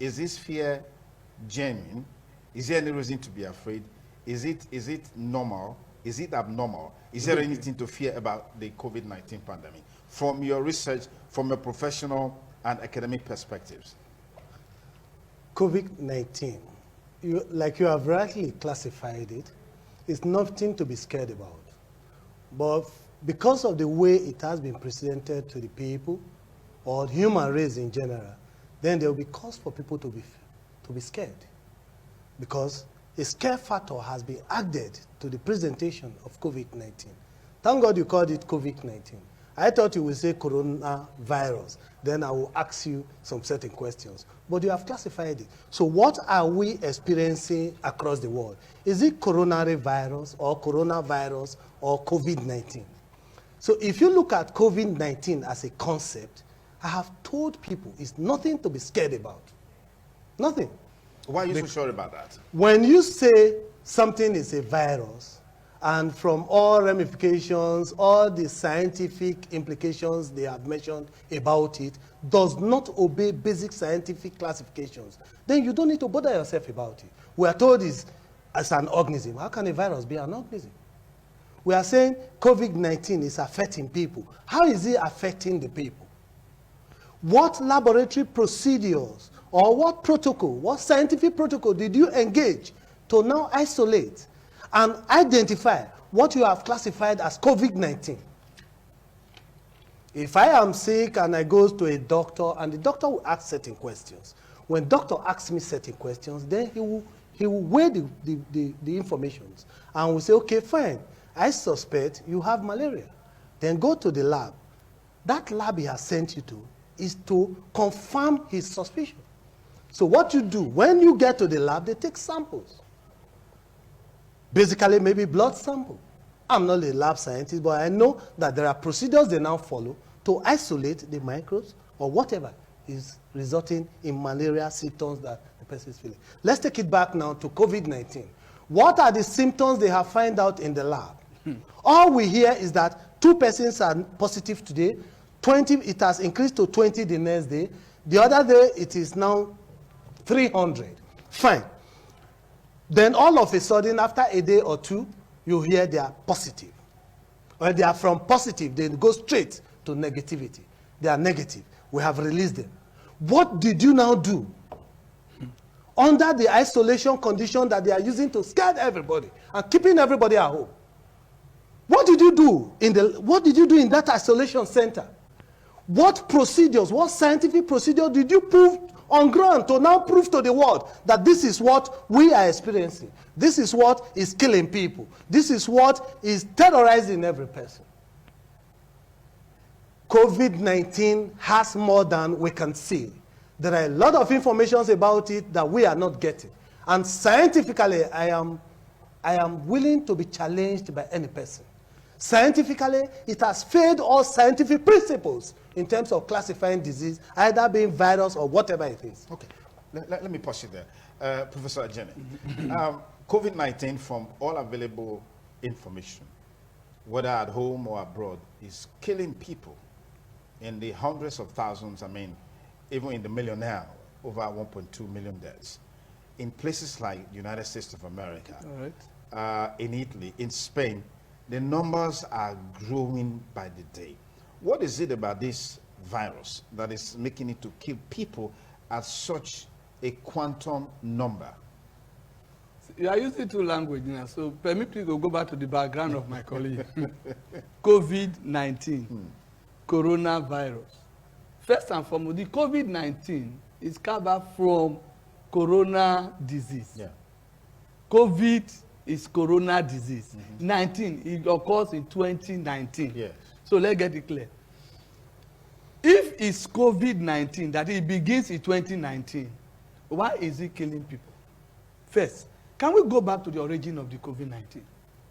is this fear genuine? Is there any reason to be afraid? Is it normal? Is it abnormal? Is there anything to fear about the COVID-19 pandemic? From your research, from your professional and academic perspectives. COVID-19, like you have rightly classified it, is nothing to be scared about. But because of the way it has been presented to the people, or human race in general, then there will be cause for people to be scared. Because a scare factor has been added to the presentation of COVID-19. Thank God you called it COVID-19. I thought you would say coronavirus. Then I will ask you some certain questions. But you have classified it. So what are we experiencing across the world? Is it coronary virus or coronavirus or COVID-19? So if you look at COVID-19 as a concept, I have told people it's nothing to be scared about. Nothing. Why are you so sure about that? When you say something is a virus, and from all ramifications, all the scientific implications they have mentioned about it, does not obey basic scientific classifications, then you don't need to bother yourself about it. We are told it's as an organism. How can a virus be an organism? We are saying COVID-19 is affecting people. How is it affecting the people? What laboratory procedures or what protocol, what scientific protocol did you engage to now isolate and identify what you have classified as COVID-19? If I am sick and I go to a doctor and the doctor will ask certain questions, when doctor asks me certain questions, then he will weigh the information and will say, okay, fine, I suspect you have malaria. Then go to the lab. That lab he has sent you to is to confirm his suspicion. So what you do, when you get to the lab, they take samples. Basically, maybe blood sample. I'm not a lab scientist, but I know that there are procedures they now follow to isolate the microbes or whatever is resulting in malaria symptoms that the person is feeling. Let's take it back now to COVID-19. What are the symptoms they have found out in the lab? All we hear is that 2 persons are positive today, 20, it has increased to 20 the next day. The other day, it is now 300. Fine. Then all of a sudden, after a day or 2, you hear they are positive. When they are from positive, they go straight to negativity. They are negative. We have released them. What did you now do? Under the isolation condition that they are using to scare everybody and keeping everybody at home. What did you do in that isolation center? What procedures, what scientific procedure did you prove on ground to now prove to the world that this is what we are experiencing? This is what is killing people. This is what is terrorizing every person. COVID-19 has more than we can see. There are a lot of information about it that we are not getting. And scientifically, I am willing to be challenged by any person. Scientifically, it has failed all scientific principles in terms of classifying disease, either being virus or whatever it is. Okay, let me pause you there. Professor Ajene, COVID-19, from all available information, whether at home or abroad, is killing people in the hundreds of thousands, even in the million now, over 1.2 million deaths. In places like the United States of America, in Italy, in Spain, the numbers are growing by the day. What is it about this virus that is making it to kill people at such a quantum number? You are using 2 languages now, so permit me to go back to the background of my colleague. COVID-19, coronavirus. First and foremost, the COVID-19 is covered from corona disease. Yeah. COVID is corona disease. 19, it occurs in 2019. Yes. So let's get it clear. If it's COVID-19, that it begins in 2019, why is it killing people? First, can we go back to the origin of the COVID-19?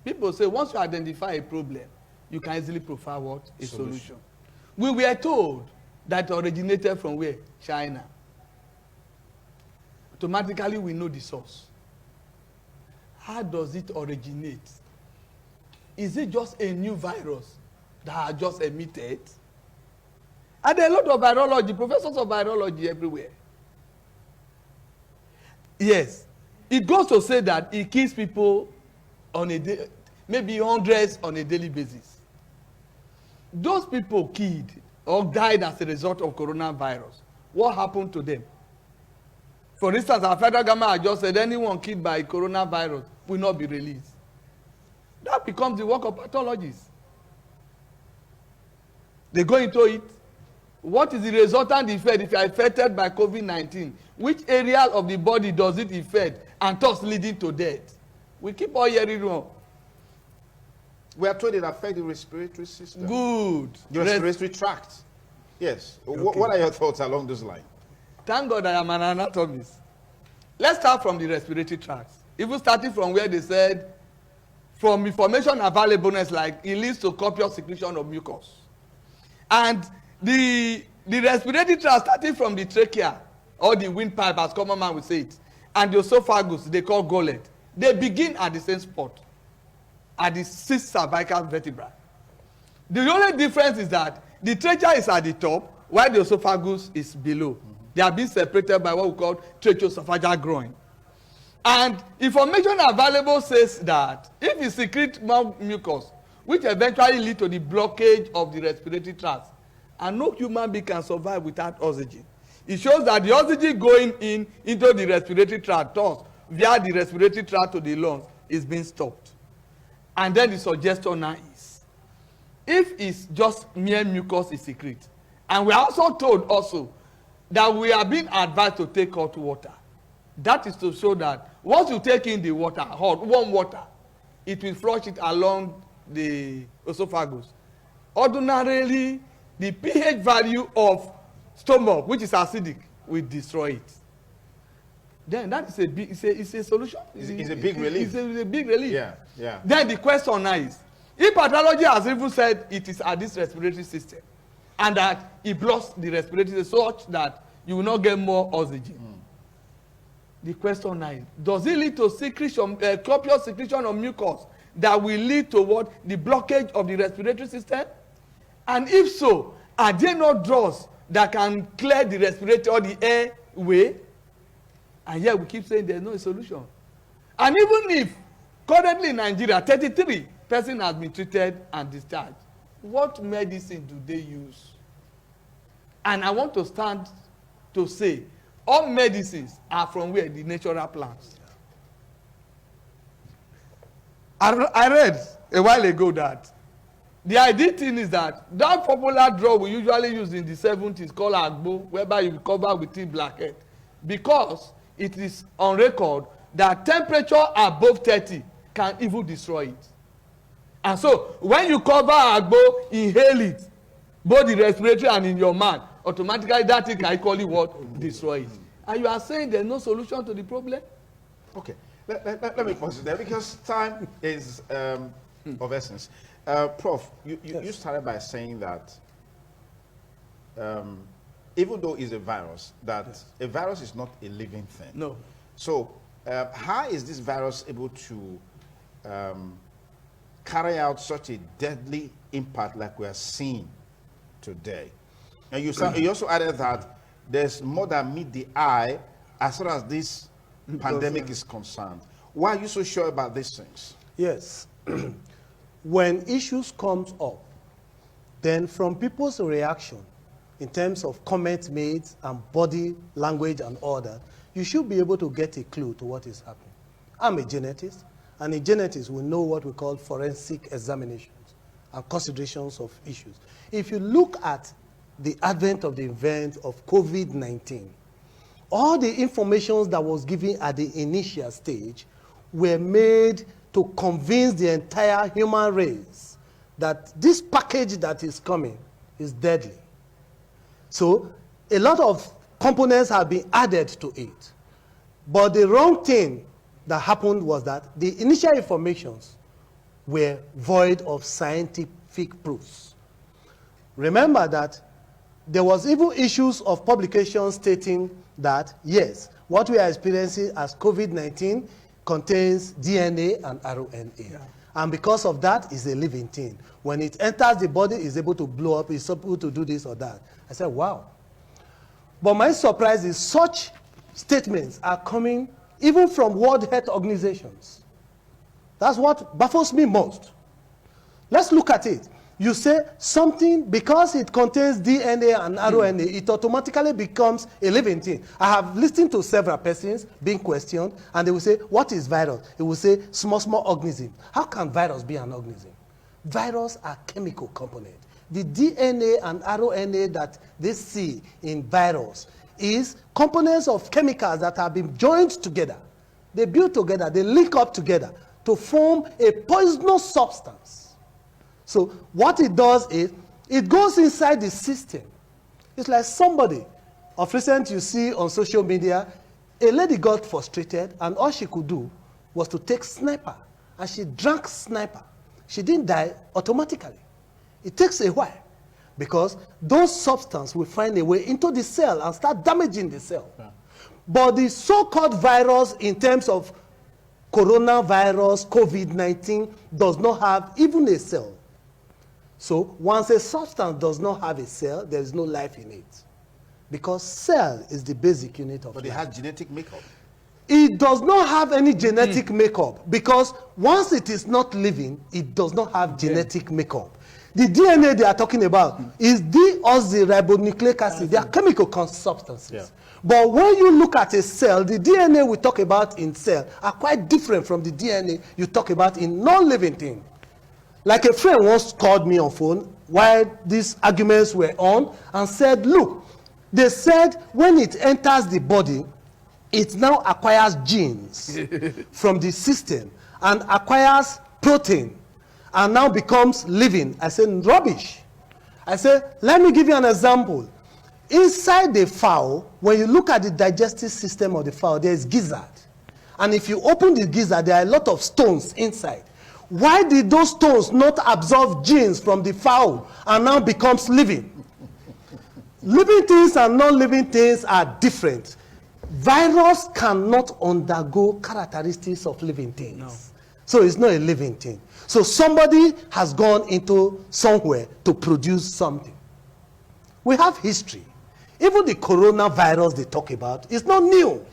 People say once you identify a problem, you can easily provide what? A solution. We were told that it originated from where? China. Automatically, we know the source. How does it originate? Is it just a new virus that has just emitted? And there are a lot of virology, professors of virology everywhere. Yes. It goes to say that it kills people on a day, maybe hundreds on a daily basis. Those people killed or died as a result of coronavirus, what happened to them? For instance, our federal government has just said anyone killed by coronavirus will not be released. That becomes the work of pathologists. They go into it. What is the resultant effect if you are affected by COVID-19? Which area of the body does it affect and thus leading to death? We keep on hearing wrong. We are told it affects the respiratory system. Good. The respiratory tract. Yes. Okay. What are your thoughts along this line? Thank God I am an anatomist. Let's start from the respiratory tract. Even starting from where they said, from information availableness, like it leads to copious secretion of mucus. And the respiratory tract, starting from the trachea, or the windpipe, as common man would say it, and the esophagus, they call gullet, they begin at the same spot, at the 6th cervical vertebra. The only difference is that the trachea is at the top, while the esophagus is below. They are being separated by what we call tracheoesophageal groin. And information available says that if you secrete more mucus, which eventually lead to the blockage of the respiratory tract, and no human being can survive without oxygen. It shows that the oxygen going into the respiratory tract, thus via the respiratory tract to the lungs, is being stopped. And then the suggestion now is, if it's just mere mucus is secrete, and we are also told also that we are being advised to take hot water. That is to show that once you take in the water, hot, warm water, it will flush it along the esophagus. Ordinarily, the pH value of stomach, which is acidic, will destroy it. Then that is a big, it's a solution. It's a big relief. It's a big relief. Yeah, yeah. Then the question now is, if pathology has even said it is at this respiratory system, and that it blocks the respiratory system such that you will not get more oxygen. The question now is, does it lead to secretion, copious secretion of mucus that will lead to what? The blockage of the respiratory system? And if so, are there no drugs that can clear the respiratory or the airway? And yet we keep saying there's no solution. And even if currently in Nigeria, 33 persons have been treated and discharged, what medicine do they use? And I want to stand to say, all medicines are from where? The natural plants. I read a while ago that the ideal thing is that popular drug we usually use in the 70s called agbo, whereby you cover with tea blackhead, because it is on record that temperature above 30 can even destroy it. And so when you cover agbo, inhale it, both the respiratory and in your mouth, automatically that thing can equally what? Destroy it. And you are saying there's no solution to the problem? Okay, let me pause it there because time is of essence. Prof, you started by saying that even though it's a virus, that a virus is not a living thing. No. So how is this virus able to carry out such a deadly impact like we are seeing today? And you also added that there's more than meet the eye as far as this pandemic is concerned. Why are you so sure about these things? Yes. When issues comes up, then from people's reaction in terms of comments made and body language and all that, you should be able to get a clue to what is happening. I'm a genetist, and a genetist will know what we call forensic examinations and considerations of issues. If you look at the advent of the event of COVID-19, all the information that was given at the initial stage were made to convince the entire human race that this package that is coming is deadly. So a lot of components have been added to it. But the wrong thing that happened was that the initial informations were void of scientific proofs. Remember that there was even issues of publications stating that, yes, what we are experiencing as COVID-19 contains DNA and RNA. Yeah. And because of that, it's a living thing. When it enters the body, it's able to blow up, it's able to do this or that. I said, wow. But my surprise is such statements are coming even from World Health Organizations. That's what baffles me most. Let's look at it. You say something, because it contains DNA and RNA, it automatically becomes a living thing. I have listened to several persons being questioned, and they will say, what is virus? It will say, small organism. How can virus be an organism? Virus are chemical components. The DNA and RNA that they see in virus is components of chemicals that have been joined together. They build together, they link up together to form a poisonous substance. So what it does is, it goes inside the system. It's like somebody, of recent you see on social media, a lady got frustrated and all she could do was to take sniper, and she drank sniper. She didn't die automatically. It takes a while because those substances will find a way into the cell and start damaging the cell. Yeah. But the so-called virus in terms of coronavirus, COVID-19, does not have even a cell. So once a substance does not have a cell, there is no life in it. Because cell is the basic unit of life. But it has genetic makeup. It does not have any genetic makeup, because once it is not living, it does not have genetic makeup. The DNA they are talking about is deoxyribonucleic acid. They are chemical substances. Yeah. But when you look at a cell, the DNA we talk about in cell are quite different from the DNA you talk about in non-living thing. Like a friend once called me on phone while these arguments were on and said, look, they said when it enters the body, it now acquires genes from the system and acquires protein and now becomes living. I said, rubbish. I said, let me give you an example. Inside the fowl, when you look at the digestive system of the fowl, there is gizzard. And if you open the gizzard, there are a lot of stones inside. Why did those stones not absorb genes from the fowl and now becomes living? Living things and non-living things are different. Virus cannot undergo characteristics of living things. No. So it's not a living thing. So somebody has gone into somewhere to produce something. We have history. Even the coronavirus they talk about is not new.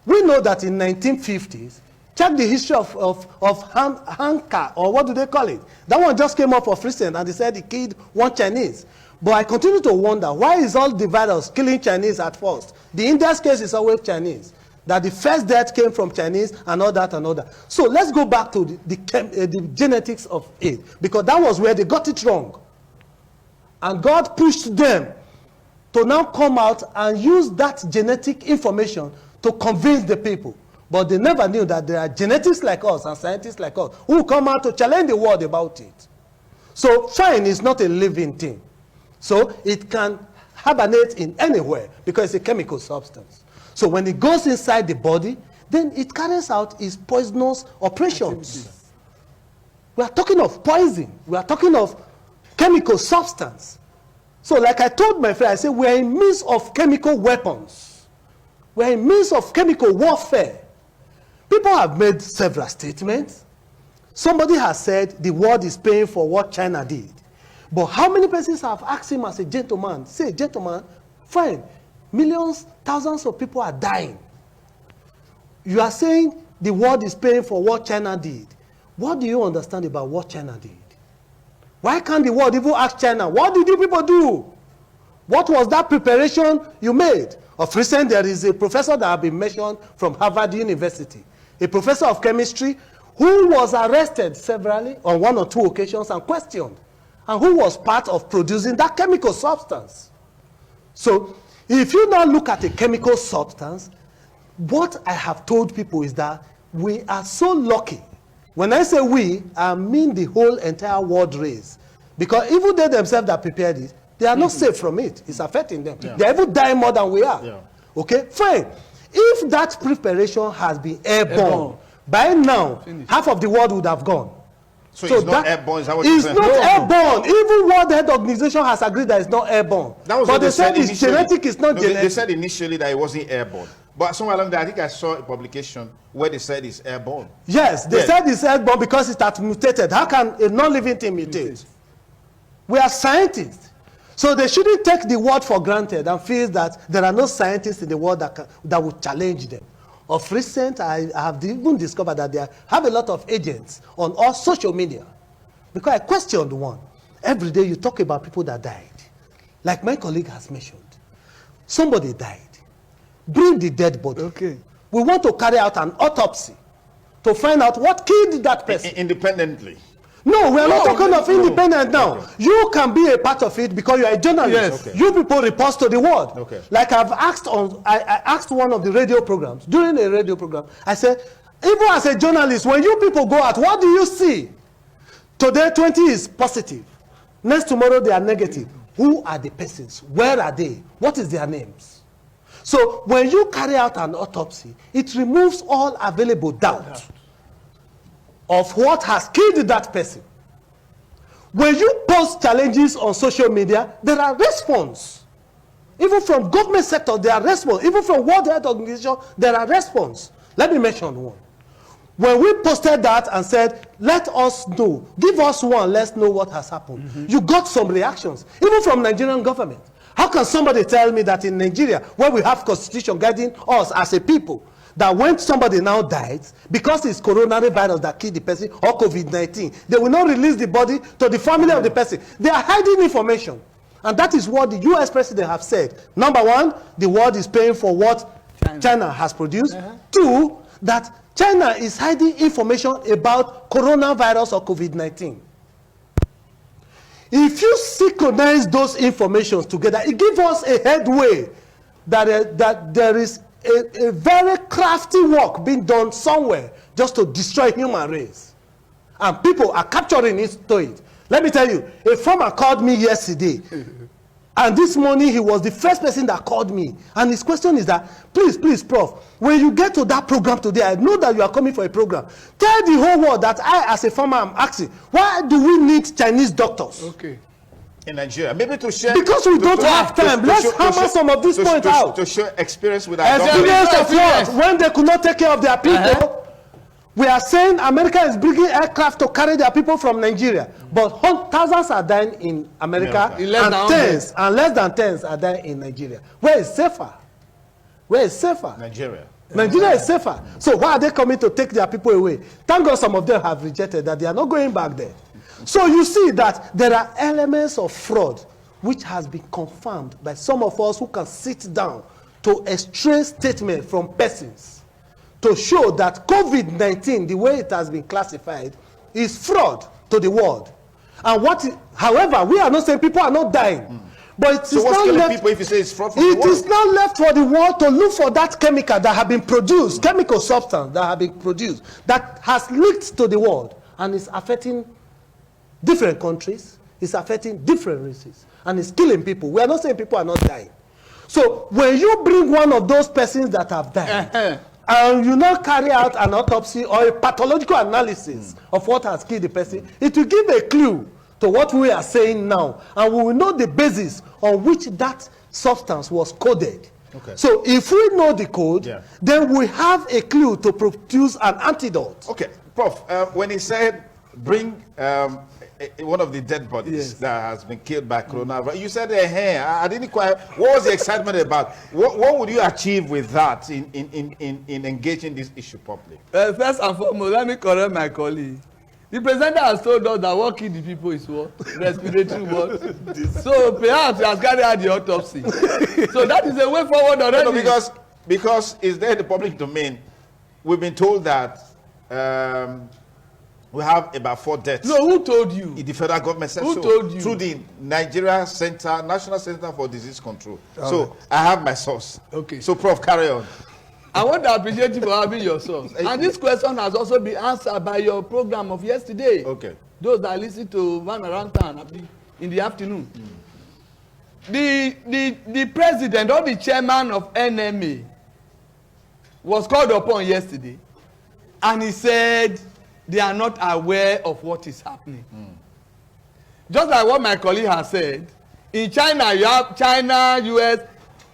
We know that in 1950s, check the history of Hanka, or what do they call it? That one just came up of recent, and they said it killed one Chinese. But I continue to wonder, why is all the virus killing Chinese at first? The India's case is always Chinese. That the first death came from Chinese and all that and all that. So let's go back to the genetics of it, because that was where they got it wrong. And God pushed them to now come out and use that genetic information to convince the people. But they never knew that there are genetics like us and scientists like us who come out to challenge the world about it. So fine is not a living thing. So it can hibernate in anywhere because it's a chemical substance. So when it goes inside the body, then it carries out its poisonous operations. We are talking of poison. We are talking of chemical substance. So like I told my friend, I said, we are in midst of chemical weapons. We are in midst of chemical warfare. People have made several statements. Somebody has said the world is paying for what China did. But how many persons have asked him as a gentleman, say, gentleman, fine, millions, thousands of people are dying. You are saying the world is paying for what China did. What do you understand about what China did? Why can't the world even ask China, what did you people do? What was that preparation you made? Of recent, there is a professor that has been mentioned from Harvard University, a professor of chemistry who was arrested severally on one or two occasions and questioned, and who was part of producing that chemical substance. So if you now look at a chemical substance, what I have told people is that we are so lucky. When I say we, I mean the whole entire world race. Because even they themselves that prepared it, they are not safe from it. It's affecting them. Yeah. They even die more than we are. Yeah. Okay, fine. If that preparation has been airborne, by now, half of the world would have gone. So it's not airborne, is that what you're saying? It's not airborne. Even World Health Organization has agreed that it's not airborne. That was but they said it's genetic, it's not genetic. They said initially that it wasn't airborne. But somewhere along there, I think I saw a publication where they said it's airborne. Yes, they said it's airborne because it has mutated. How can a non-living thing mutate? We are scientists. So they shouldn't take the word for granted and feel that there are no scientists in the world that will challenge them. Of recent, I have even discovered that they have a lot of agents on all social media. Because I questioned one. Every day you talk about people that died. Like my colleague has mentioned. Somebody died. Bring the dead body. Okay. We want to carry out an autopsy to find out what killed that person. Independently. No, we are not talking of independent now. Okay. You can be a part of it because you are a journalist. Yes. Okay. You people report to the world. Okay. Like I asked one of the radio programs, during a radio program, I said, even as a journalist, when you people go out, what do you see? Today 20 is positive. Next tomorrow they are negative. Who are the persons? Where are they? What is their names? So when you carry out an autopsy, it removes all available doubt of what has killed that person. When you post challenges on social media, there are response. Even from government sector, there are response. Even from World Health Organization, there are response. Let me mention one. When we posted that and said, let us know, give us one, let's know what has happened. You got some reactions, even from Nigerian government. How can somebody tell me that in Nigeria, where we have constitution guiding us as a people, that when somebody now dies, because it's coronary virus that killed the person or COVID-19, they will not release the body to the family of the person. They are hiding information. And that is what the US president have said. Number one, the world is paying for what China has produced. Two, that China is hiding information about coronavirus or COVID-19. If you synchronize those informations together, it gives us a headway that there is a very crafty work being done somewhere just to destroy human race. And people are capturing it to it. Let me tell you, a farmer called me yesterday. And this morning, he was the first person that called me. And his question is that, please, Prof, when you get to that program today, I know that you are coming for a program. Tell the whole world that I, as a farmer, am asking, why do we need Chinese doctors? Okay. In Nigeria, maybe to share. Because we don't have time. Let's hammer some of these points out. To share experience with our Experience government. of what? When they could not take care of their people. We are saying America is bringing aircraft to carry their people from Nigeria. But thousands are dying in America. And less than tens are dying in Nigeria. Where is safer? Where is safer? Nigeria. Nigeria is safer. So why are they coming to take their people away? Thank God some of them have rejected that. They are not going back there. So you see that there are elements of fraud which has been confirmed by some of us who can sit down to extract statement from persons to show that COVID-19, the way it has been classified, is fraud to the world. And however, we are not saying people are not dying. But so what's killing people if you say it's fraud for the world? It is now left for the world to look for that chemical that have been produced, chemical substance that have been produced, that has leaked to the world and is affecting different countries, it's affecting different races, and it's killing people. We are not saying people are not dying. So when you bring one of those persons that have died, and you now carry out an autopsy or a pathological analysis of what has killed the person, it will give a clue to what we are saying now, and we will know the basis on which that substance was coded. Okay. So if we know the code, then we have a clue to produce an antidote. Okay, Prof, when he said bring one of the dead bodies that has been killed by coronavirus, you said, hey, I didn't quite, what was the excitement about? What would you achieve with that in engaging this issue properly? First and foremost, let me correct my colleague. The president has told us that what killed the people is what? Respiratory what? So perhaps he has carried out the autopsy. So that is a way forward already. No, because it's there in the public domain. We've been told that we have about 4 deaths. No, who told you? The federal government said so. Who told you? Through the Nigeria Center, National Center for Disease Control. So I have my source. Okay. So Prof, carry on. I want to appreciate you for having your source. And this question has also been answered by your program of yesterday. Okay. Those that listen to Van Around Town in the afternoon. The president or the chairman of NMA was called upon yesterday, and he said they are not aware of what is happening. Just like what my colleague has said, in China, you have China, US,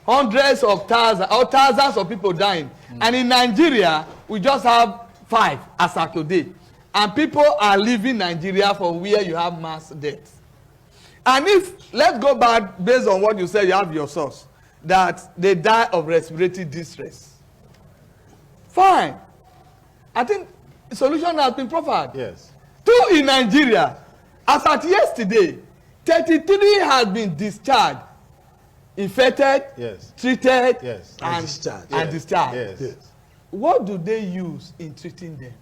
hundreds of thousands or thousands of people dying. And in Nigeria, we just have 5 as of today. And people are leaving Nigeria from where you have mass deaths. And if, let's go back based on what you said, you have your source, that they die of respiratory distress. Fine. I think the solution has been proffered. Yes. 2 in Nigeria. As at yesterday, 33 has been discharged, infected, Yes. treated, Yes. and discharged. and discharged. Yes. Yes. What do they use in treating them?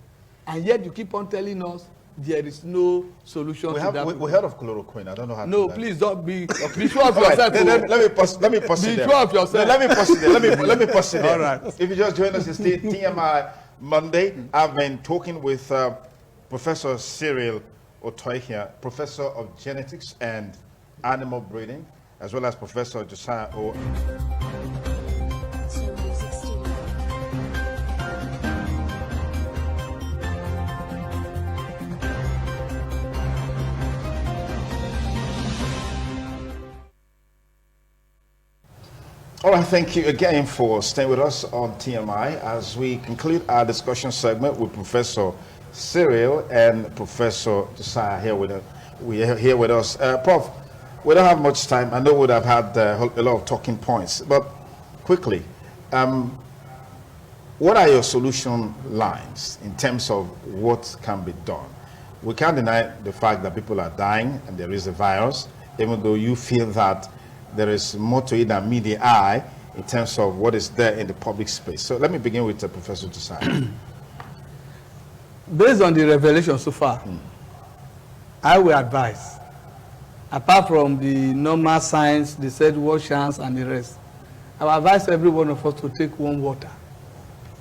And yet you keep on telling us there is no solution We to have that. we heard of chloroquine. I don't know how. No, to please don't be sure of All right, yourself. let me pause. Let me pause Be it there. sure of yourself. No, let me pause it there. Let me pause it there. All right. If you just join us, it's the TMI Monday. I've been talking with Professor Cyril Otoihia, Professor of Genetics and Animal Breeding, as well as Professor Josiah O. All right, thank you again for staying with us on TMI as we conclude our discussion segment with Professor Cyril and Professor Josiah here with us. We are here with us. Prof, we don't have much time. I know we would have had a lot of talking points, but quickly, what are your solution lines in terms of what can be done? We can't deny the fact that people are dying and there is a virus, even though you feel that there is more to it than meet the eye in terms of what is there in the public space. So let me begin with Professor Josiah. Based on the revelation so far, I will advise, apart from the normal signs, they said wash hands and the rest, I will advise every one of us to take warm water,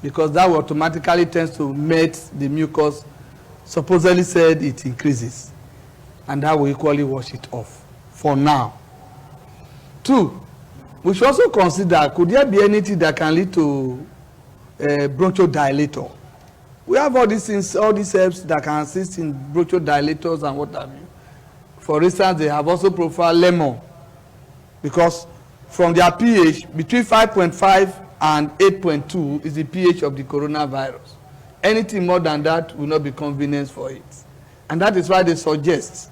because that will automatically tends to melt the mucus, supposedly said it increases, and that will equally wash it off for now. 2, we should also consider, could there be anything that can lead to bronchodilator? We have all these things, all these herbs that can assist in bronchodilators and what have you. For instance, they have also profiled lemon, because from their pH, between 5.5 and 8.2 is the pH of the coronavirus. Anything more than that will not be convenient for it. And that is why they suggest,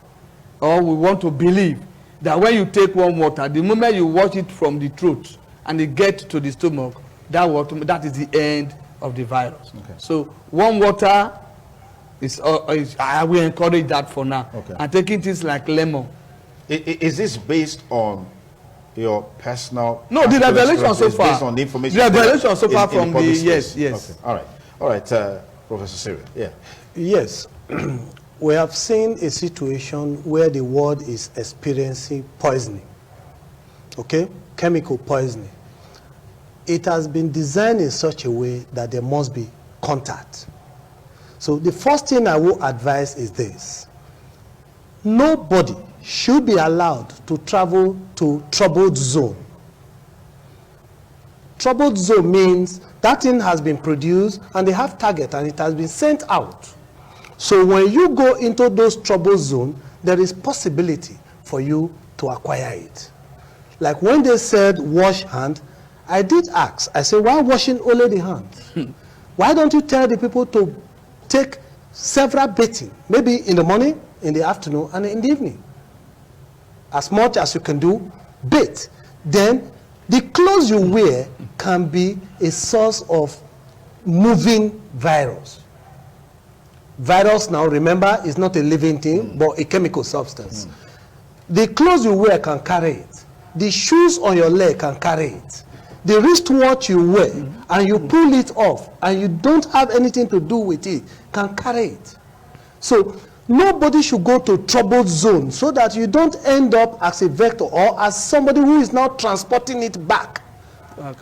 or we want to believe, that when you take warm water, the moment you wash it from the throat and it gets to the stomach, that is the end of the virus. Okay. So warm water is I will encourage that for now. Okay. And taking things like lemon. Is this based on your personal? No, the revelation so It's far. based on the information. The revelation so far in from public the space? yes. Okay. All right, Professor Cyril. Yeah. Yes, we have seen a situation where the world is experiencing poisoning, okay, chemical poisoning. It has been designed in such a way that there must be contact. So the first thing I will advise is this: nobody should be allowed to travel to troubled zone. Troubled zone means that thing has been produced and they have target and it has been sent out. So when you go into those troubled zones, there is possibility for you to acquire it. Like when they said wash hand, I did ask, I said, why washing only the hands? Why don't you tell the people to take several bathing, maybe in the morning, in the afternoon, and in the evening? As much as you can do, bathe. Then the clothes you wear can be a source of moving virus. Virus, now remember, is not a living thing, but a chemical substance. The clothes you wear can carry it. The shoes on your leg can carry it. The wristwatch you wear and you pull it off and you don't have anything to do with it can carry it. So nobody should go to troubled zone so that you don't end up as a vector or as somebody who is now transporting it back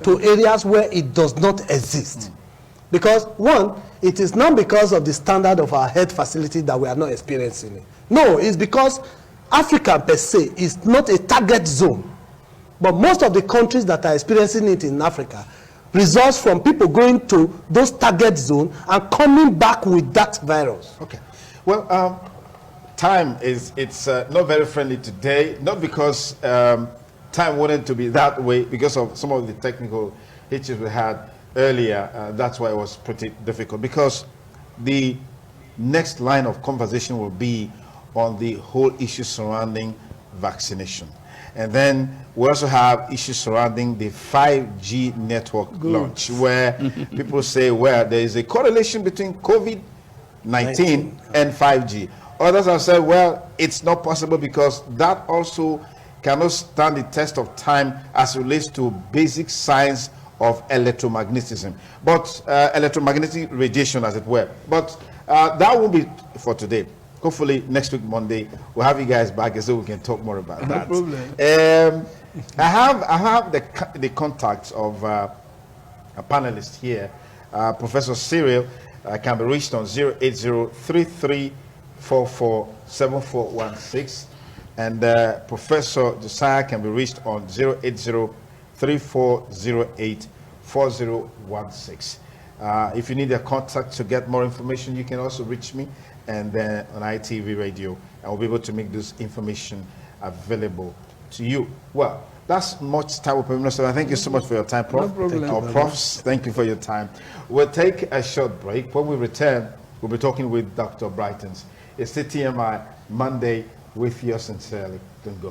to areas where it does not exist. Because one, it is not because of the standard of our health facility that we are not experiencing it. No, it's because Africa per se is not a target zone. But most of the countries that are experiencing it in Africa results from people going to those target zones and coming back with that virus. Okay. Well, time it's not very friendly today, not because time wanted to be that way, because of some of the technical hitches we had earlier. That's why it was pretty difficult, because the next line of conversation will be on the whole issue surrounding vaccination. And then we also have issues surrounding the 5G network launch, where people say, well, there is a correlation between COVID-19 and 5G. Others have said, well, it's not possible because that also cannot stand the test of time as it relates to basic science of electromagnetism, but electromagnetic radiation, as it were. But that won't be for today. Hopefully next week Monday we'll have you guys back so we can talk more about that. No problem. I have the contacts of a panelist here. Professor Cyril can be reached on 080-3344-7416, and Professor Josiah can be reached on 080-3408-4016. If you need a contact to get more information, you can also reach me and then on ITV Radio, and we'll be able to make this information available to you. Well, that's much time with me, so thank you so much for your time, Prof. No problem. Our profs, thank you for your time. We'll take a short break. When we return, we'll be talking with Dr. Brightons. It's the TMI Monday with yours sincerely. Don't go.